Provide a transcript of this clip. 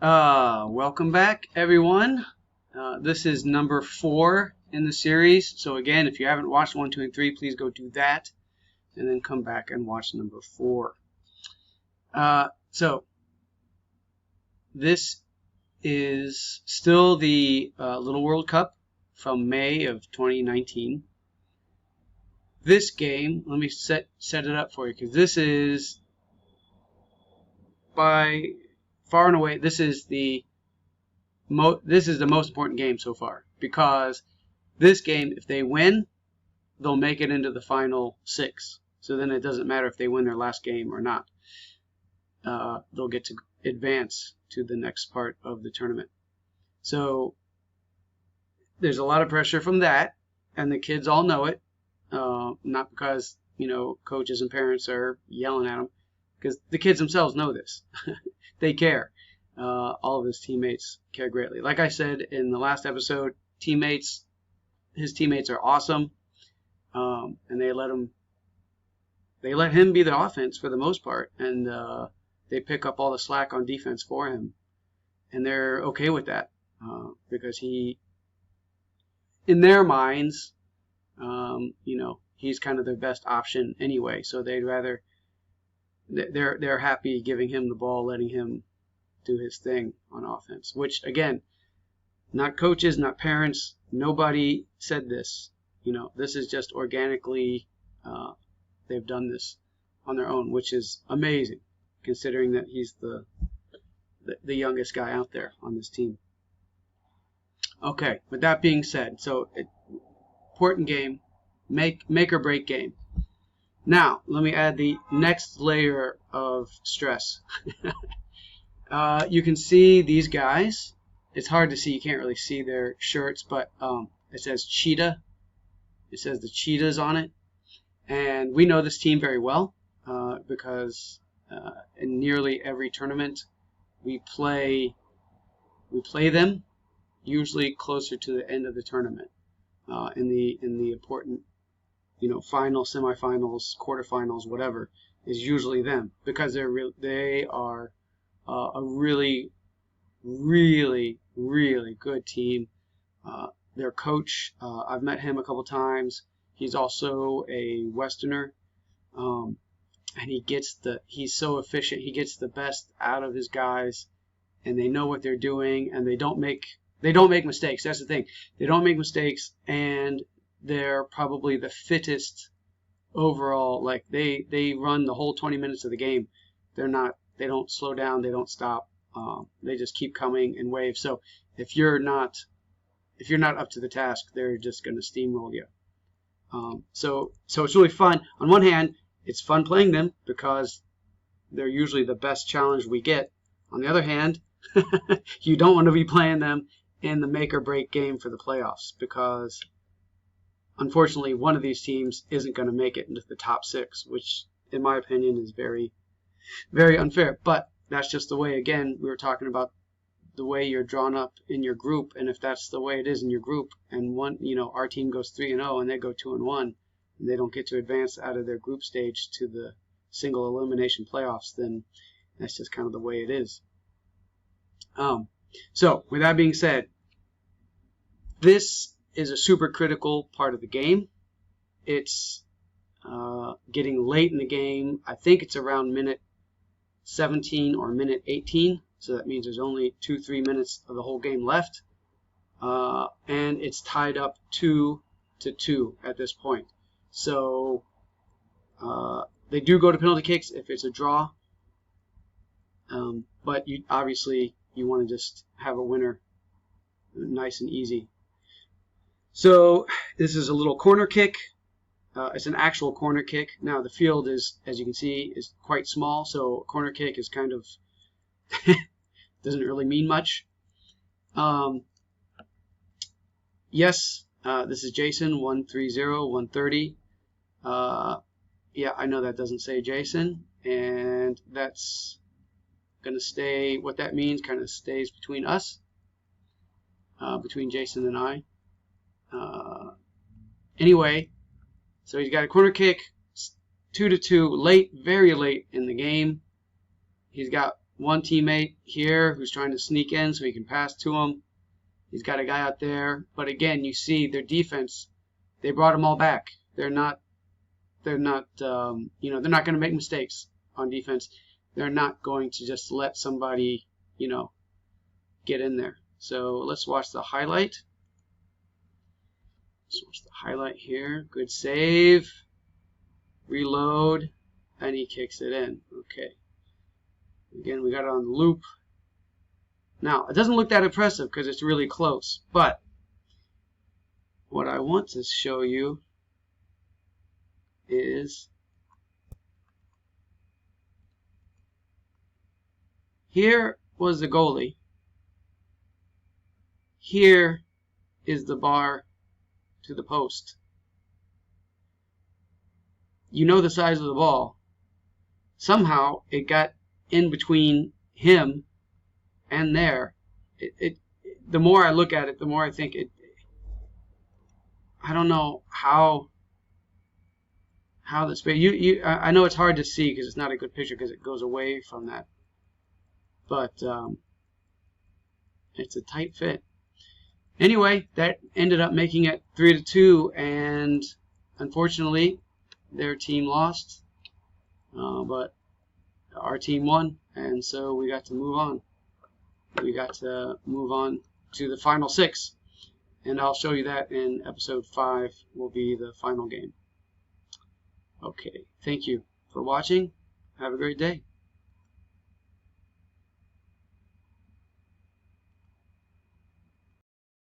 Welcome back, everyone. This is number 4 in the series. So again, if you haven't watched 1, 2, and 3, please go do that, and then come back and watch number 4. So this is still the Little World Cup from May of 2019. This game, let me set it up for you, because this is by far and away, this is the most important game so far, because this game, if they win, they'll make it into the final 6. So then it doesn't matter if they win their last game or not. They'll get to advance to the next part of the tournament. So there's a lot of pressure from that, and the kids all know it. Not because coaches and parents are yelling at them, because the kids themselves know this. They care. All of his teammates care greatly. Like I said in the last episode, his teammates are awesome, and they let him be the offense for the most part, and they pick up all the slack on defense for him, and they're okay with that because he, in their minds, he's kind of their best option anyway. So they're happy giving him the ball, letting him do his thing on offense, which again, not coaches, not parents, nobody said this. This is just organically, they've done this on their own, which is amazing considering that he's the youngest guy out there on this team. Okay, with that being said, so important game, make or break game. Now, let me add the next layer of stress. You can see these guys. It's hard to see. You can't really see their shirts, but it says Cheetah. It says the Cheetahs on it. And we know this team very well because in nearly every tournament we play them, usually closer to the end of the tournament, in the important final, semifinals, quarterfinals, whatever, is usually them, because they are a really, really, really good team. Their coach, I've met him a couple times. He's also a Westerner, and he's so efficient. He gets the best out of his guys, and they know what they're doing, and they don't make mistakes. That's the thing. They don't make mistakes, and they're probably the fittest overall. Like they run the whole 20 minutes of the game. They don't slow down, they don't stop. They just keep coming in waves. So if you're not up to the task, they're just going to steamroll you. So it's really fun. On one hand, it's fun playing them because they're usually the best challenge we get. On the other hand, you don't want to be playing them in the make or break game for the playoffs, because unfortunately one of these teams isn't going to make it into the top 6, which in my opinion is very, very unfair. But that's just the way. Again, we were talking about the way you're drawn up in your group, and if that's the way it is in your group, and our team goes 3-0 and they go 2-1, and they don't get to advance out of their group stage to the single elimination playoffs, then that's just kind of the way it is. So with that being said, this is a super critical part of the game. It's getting late in the game. I think it's around minute 17 or minute 18. So that means there's only 2-3 minutes of the whole game left. And it's tied up 2-2 at this point. So they do go to penalty kicks if it's a draw. But you want to just have a winner nice and easy. So this is a little corner kick. It's an actual corner kick. Now the field is, as you can see, is quite small, so a corner kick is kind of doesn't really mean much. Yes, this is Jason 130-130. Yeah, I know that doesn't say Jason, and that's gonna stay. What that means kind of stays between us, between Jason and I. Anyway, so he's got a corner kick, 2-2, late, very late in the game. He's got one teammate here who's trying to sneak in so he can pass to him. He's got a guy out there, but again, you see their defense. They brought them all back. They're not, they're not going to make mistakes on defense. They're not going to just let somebody, get in there. So let's watch the highlight. Let's watch the highlight here. Good save. Reload, and he kicks it in. Okay. Again, we got it on the loop. Now, it doesn't look that impressive because it's really close, but what I want to show you is here was the goalie. Here is the bar to the post. You know the size of the ball. Somehow it got in between him and there. The more I look at it, the more I think I don't know how the space. I know it's hard to see because it's not a good picture because it goes away from that. But it's a tight fit. Anyway, that ended up making it 3-2, and unfortunately, their team lost. But our team won, and so we got to move on. We got to move on to the final 6, and I'll show you that in episode 5 will be the final game. Okay, thank you for watching. Have a great day.